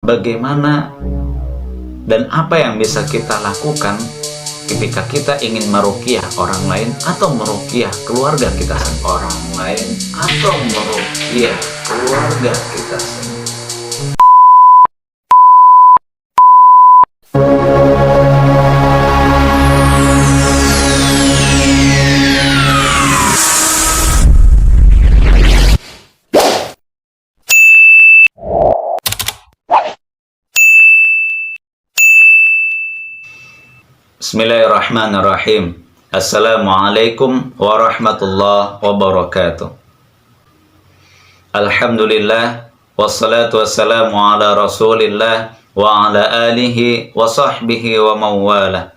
bagaimana dan apa yang bisa kita lakukan ketika kita ingin meruqyah orang lain atau meruqyah keluarga kita sendiri. Bismillahirrahmanirrahim. Assalamualaikum warahmatullahi wabarakatuh. Alhamdulillah, wassalatu wassalamu ala rasulillah wa ala alihi wa sahbihi wa mawala.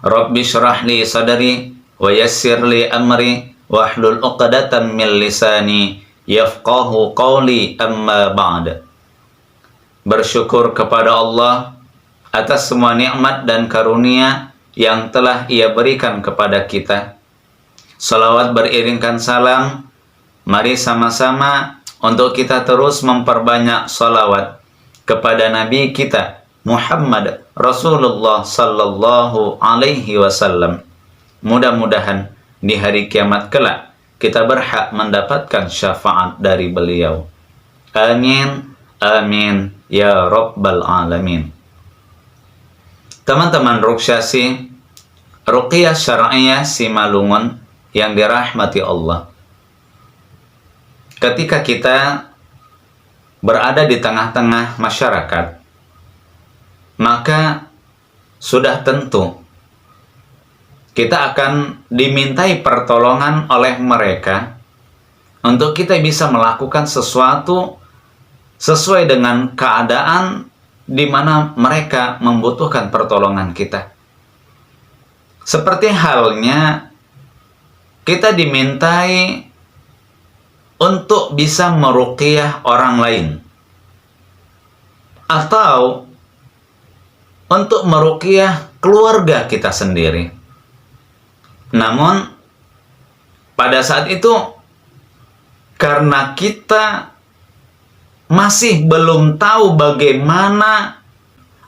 Rabbi syrah li sadari wa yassir li amri wa hlul uqdatan min lisani yafqahu qawli, amma ba'd. Bersyukur kepada Allah atas semua nikmat dan karunia yang telah Ia berikan kepada kita. Salawat beriringkan salam, mari sama-sama untuk kita terus memperbanyak salawat kepada Nabi kita Muhammad Rasulullah sallallahu alaihi wasallam. Mudah-mudahan di hari kiamat kelak kita berhak mendapatkan syafaat dari beliau. Amin, amin, ya rabbal alamin. Teman-teman Ruqyasi, Ruqyah Syar'iyah Simalungun yang dirahmati Allah. Ketika kita berada di tengah-tengah masyarakat, maka sudah tentu kita akan dimintai pertolongan oleh mereka untuk kita bisa melakukan sesuatu sesuai dengan keadaan di mana mereka membutuhkan pertolongan kita. Seperti halnya kita dimintai untuk bisa meruqyah orang lain atau untuk meruqyah keluarga kita sendiri. Namun pada saat itu karena kita masih belum tahu bagaimana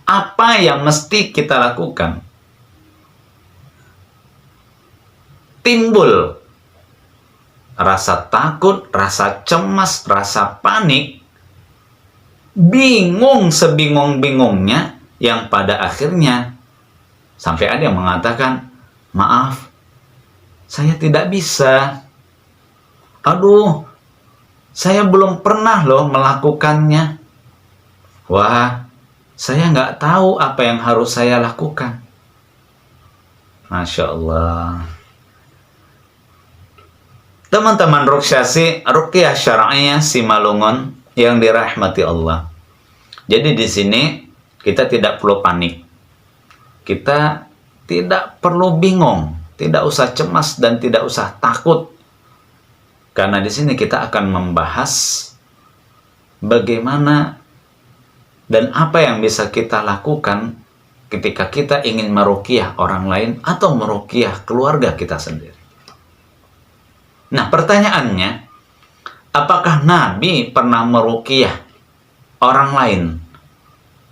apa yang mesti kita lakukan, timbul rasa takut, rasa cemas, rasa panik, bingung sebingung-bingungnya, yang pada akhirnya sampai ada yang mengatakan, maaf, saya tidak bisa. Aduh, saya belum pernah loh melakukannya. Wah, saya nggak tahu apa yang harus saya lakukan. Masya Allah. Teman-teman Ruqyasi, Ruqyah Syar'iyah Simalungun yang dirahmati Allah. Jadi di sini kita tidak perlu panik. Kita tidak perlu bingung, tidak usah cemas dan tidak usah takut. Karena di sini kita akan membahas bagaimana dan apa yang bisa kita lakukan ketika kita ingin meruqyah orang lain atau meruqyah keluarga kita sendiri. Nah, pertanyaannya, apakah Nabi pernah meruqyah orang lain?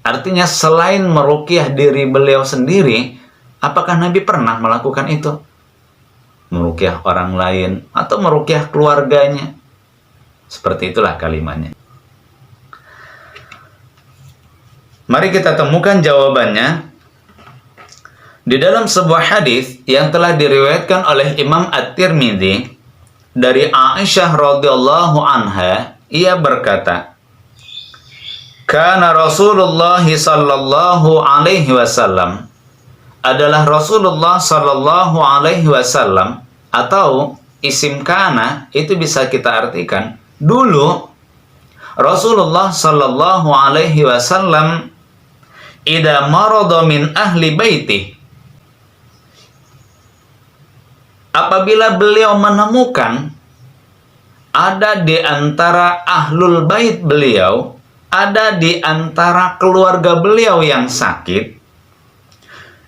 Artinya selain meruqyah diri beliau sendiri, apakah Nabi pernah melakukan itu? Meruqyah orang lain atau meruqyah keluarganya. Seperti itulah kalimatnya. Mari kita temukan jawabannya di dalam sebuah hadis yang telah diriwayatkan oleh Imam At-Tirmidzi dari Aisyah radhiyallahu anha. Ia berkata, "Kana Rasulullah sallallahu alaihi wasallam," adalah Rasulullah sallallahu alaihi wasallam, atau isim kana itu bisa kita artikan dulu Rasulullah sallallahu alaihi wasallam idza marada min ahli baiti, apabila beliau menemukan ada di antara ahlul bait beliau, ada di antara keluarga beliau yang sakit,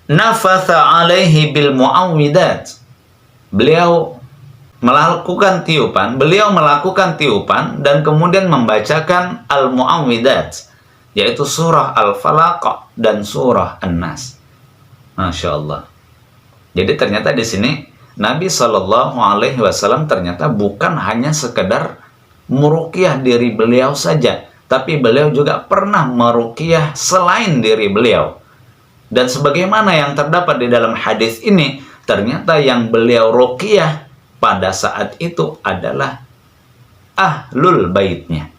nafatha alaihi bil muawwidat, beliau melakukan tiupan dan kemudian membacakan al muawwidat, yaitu surah Al-Falaq dan surah An-Nas. Masya Allah. Jadi ternyata di sini Nabi Shallallahu Alaihi Wasallam ternyata bukan hanya sekedar meruqyah diri beliau saja, tapi beliau juga pernah meruqyah selain diri beliau. Dan sebagaimana yang terdapat di dalam hadis ini, ternyata yang beliau ruqyah pada saat itu adalah ahlul baitnya.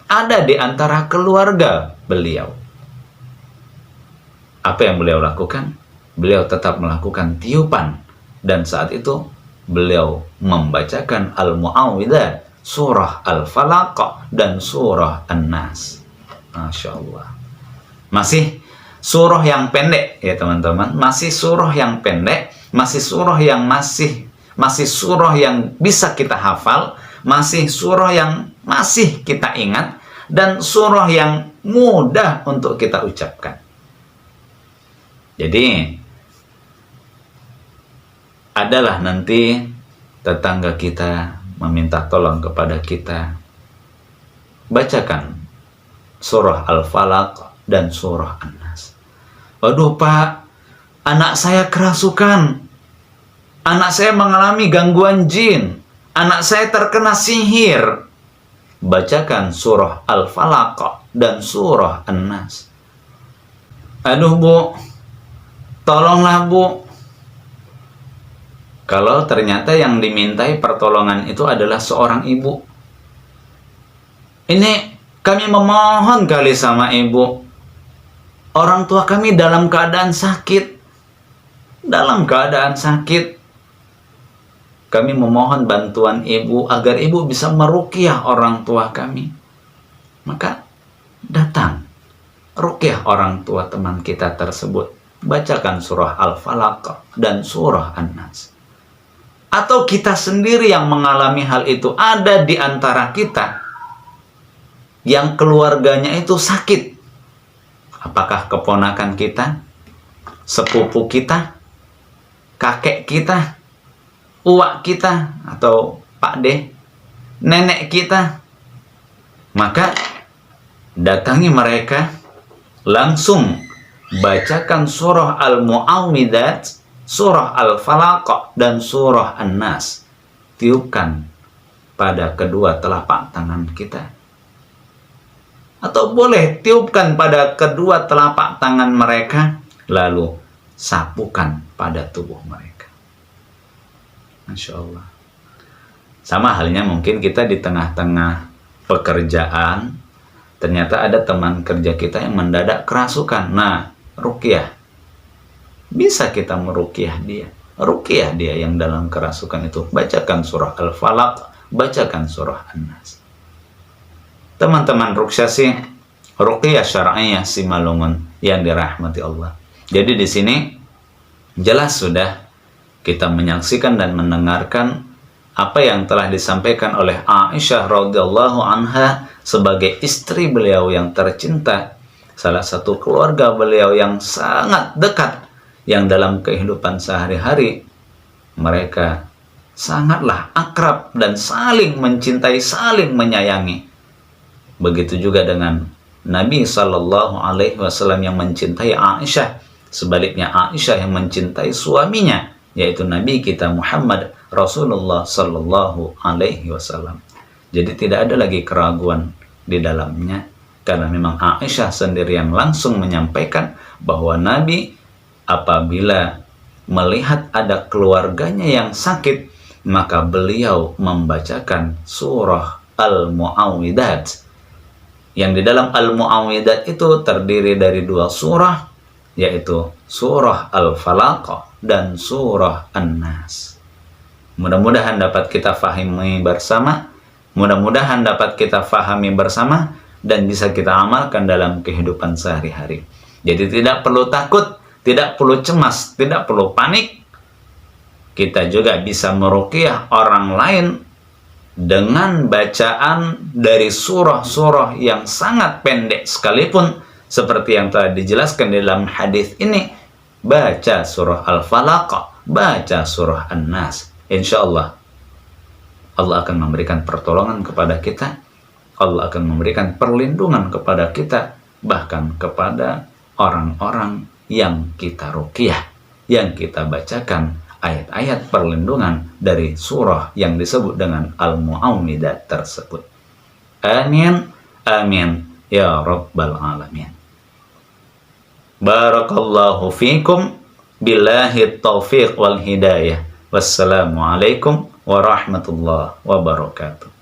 Ada di antara keluarga beliau. Apa yang beliau lakukan? Beliau tetap melakukan tiupan. Dan saat itu beliau membacakan Al-Mu'awwidzat, surah Al-Falaq, dan surah An-Nas. Masya Allah. Masih surah yang pendek ya teman-teman. Masih surah yang pendek. Masih surah yang masih surah yang bisa kita hafal. Masih surah yang masih kita ingat. Dan surah yang mudah untuk kita ucapkan. Jadi adalah nanti tetangga kita meminta tolong kepada kita, bacakan surah Al-Falaq dan surah An-Nas. Waduh Pak, anak saya kerasukan, anak saya mengalami gangguan jin, anak saya terkena sihir. Bacakan surah Al-Falaq dan surah An-Nas. Aduh Bu, tolonglah Bu. Kalau ternyata yang dimintai pertolongan itu adalah seorang ibu. Ini kami memohon kali sama ibu. Orang tua kami dalam keadaan sakit. Dalam keadaan sakit. Kami memohon bantuan ibu agar ibu bisa meruqyah orang tua kami. Maka datang, ruqyah orang tua teman kita tersebut. Bacakan surah Al-Falaq dan surah An-Nas. Atau kita sendiri yang mengalami hal itu. Ada di antara kita yang keluarganya itu sakit. Apakah keponakan kita, sepupu kita, kakek kita, uwak kita, atau Pak De, nenek kita. Maka datangi mereka, langsung bacakan surah Al-Mu'awwidzat, surah Al-Falaq, dan surah An-Nas. Tiupkan pada kedua telapak tangan kita. Atau boleh tiupkan pada kedua telapak tangan mereka, lalu sapukan pada tubuh mereka. Masya Allah. Sama halnya mungkin kita di tengah-tengah pekerjaan, ternyata ada teman kerja kita yang mendadak kerasukan. Nah, ruqyah. Bisa kita meruqyah dia. Ruqyah dia yang dalam kerasukan itu. Bacakan surah Al-Falaq, bacakan surah An-Nas. Teman-teman ruqyah ruqyah syar'iyah simalungun yang dirahmati Allah. Jadi di sini jelas sudah kita menyaksikan dan mendengarkan apa yang telah disampaikan oleh Aisyah radhiyallahu anha sebagai istri beliau yang tercinta, salah satu keluarga beliau yang sangat dekat, yang dalam kehidupan sehari-hari mereka sangatlah akrab dan saling mencintai, saling menyayangi. Begitu juga dengan Nabi Shallallahu Alaihi Wasallam yang mencintai Aisyah, sebaliknya Aisyah yang mencintai suaminya, yaitu Nabi kita Muhammad Rasulullah Shallallahu Alaihi Wasallam. Jadi tidak ada lagi keraguan di dalamnya, karena memang Aisyah sendiri yang langsung menyampaikan bahwa Nabi apabila melihat ada keluarganya yang sakit, maka beliau membacakan surah Al-Mu'awwidzat. Yang di dalam Al-Mu'awwidzat itu terdiri dari dua surah, yaitu surah Al-Falaq dan surah An-Nas. Mudah-mudahan dapat kita fahami bersama, mudah-mudahan dapat kita fahami bersama, dan bisa kita amalkan dalam kehidupan sehari-hari. Jadi tidak perlu takut, tidak perlu cemas, tidak perlu panik. Kita juga bisa meruqyah orang lain dengan bacaan dari surah-surah yang sangat pendek sekalipun, seperti yang telah dijelaskan di dalam hadis ini. Baca surah Al-Falaq, baca surah An-Nas. Insya Allah Allah akan memberikan pertolongan kepada kita, Allah akan memberikan perlindungan kepada kita, bahkan kepada orang-orang yang kita ruqyah, yang kita bacakan ayat-ayat perlindungan dari surah yang disebut dengan Al-Mu'awwidat tersebut. Amin, amin, ya Rabbal Alamin. Barakallahu fikum, billahi taufiq wal hidayah. Wassalamualaikum warahmatullahi wabarakatuh.